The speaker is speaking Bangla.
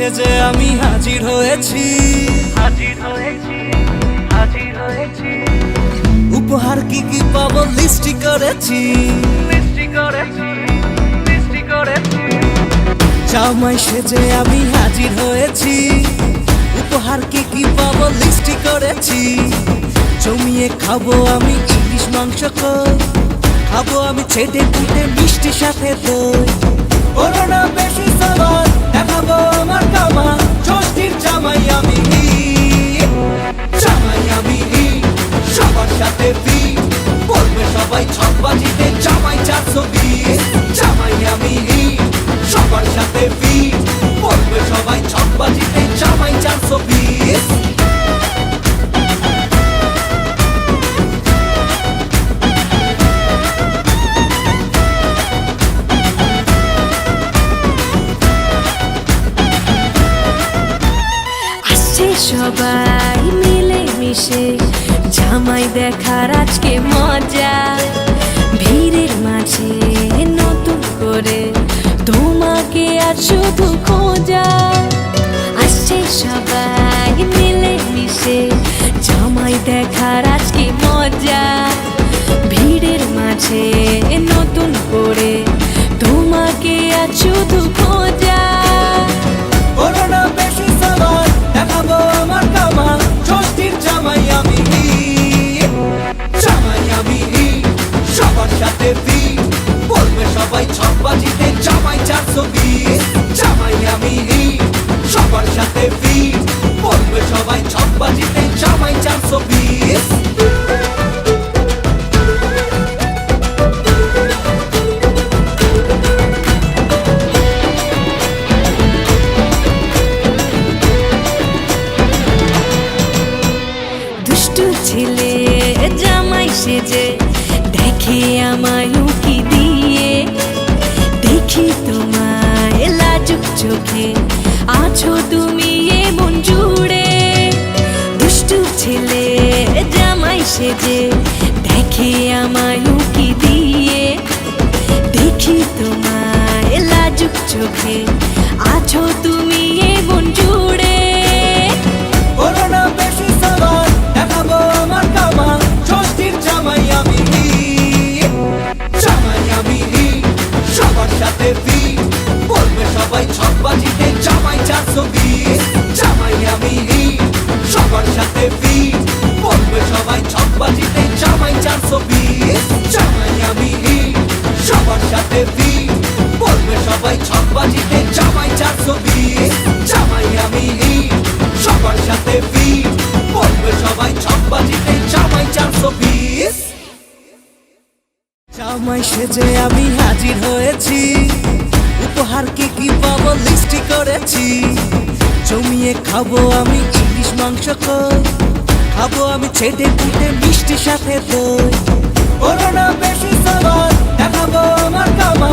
সেজে আমি হাজির হয়েছি, উপহার কি কি পাবো লিস্টি করেছি, জামাই সেজে আমি হাজির হয়েছি, উপহার কি কি পাবো লিস্টি করেছি। জমিয়ে খাবো আমি ইলিশ মাংস কই, খাবো আমি ছেটে পুটে মিষ্টি সাথে দই। করোনা বেশি সবার দেখাবো আমার কামা, ষষ্ঠীর জামাই আমি, জামাই আমি সবার সাথে ফিট, বলবে সবাই ছকবাজিতে জামাই 420। জামাই আমি সবার সাথে ফিট, বলবে সবাই ছকবাজিতে জামাই 420। সবাই মিলে মিশে জামাই দেখার আজকে মজা, ভিড়ের মাঝে নতুন করে তোমাকে আর শুধু খোঁজা। আসছে সবাই মিলে মিশে জামাই দেখার আজকে মজা, ভিড়ের মাঝে নতুন করে তোমাকে আর শুধু খোঁজা। করোনা বেশি সবার দেখাবো আমার কামা, ষষ্ঠীর জামাই আমি, জামাই আমি সবার সাথে ফিট, বলবে সবাই ছকবাজিতে জামাই 420। জামাই আমি সবার সাথে ফিট, বলবে সবাই ছকবাজিতে জামাই 420। ছেলে জামাই সেজে দেখে আমায় উকি দিয়ে, দেখি তোমায় লাজুক চোখে আছো তুমি এমন জুড়ে। দুষ্টু ছেলে জামাই সেজে দেখে আমায় উকি দিয়ে, দেখি তোমায় লাজুক চোখে আছো তুমি এমন জুড়ে। করোনা বেশি সবার দেখাবো আমার কামা, ষষ্ঠীর জামাই আমি, জামাই আমি সবার সাথে ফিট, বলবে সবাই ছকবাজিতে জামাই 420। জামাই আমি সবার সাথে ফিট, বলবে সবাই ছকবাজিতে জামাই 420। জামাই আমি সবার সাথে ফিট, বলবে সবাই ছকবাজিতে জামাই 420। জামাই আমি সবার সাথে ফিট, বলবে সবাই ছকবাজিতে জামাই 420। জামাই সেজে আমি হাজির হয়েছি, উপহার কি কি পাবো লিস্টি করেছি। জমিয়ে খাবো আমি ইলিশ মাংস কই, খাবো আমি ছেটে পুটে মিষ্টি সাথে দই। করোনা বেশি সবার দেখাবো আমার কামা,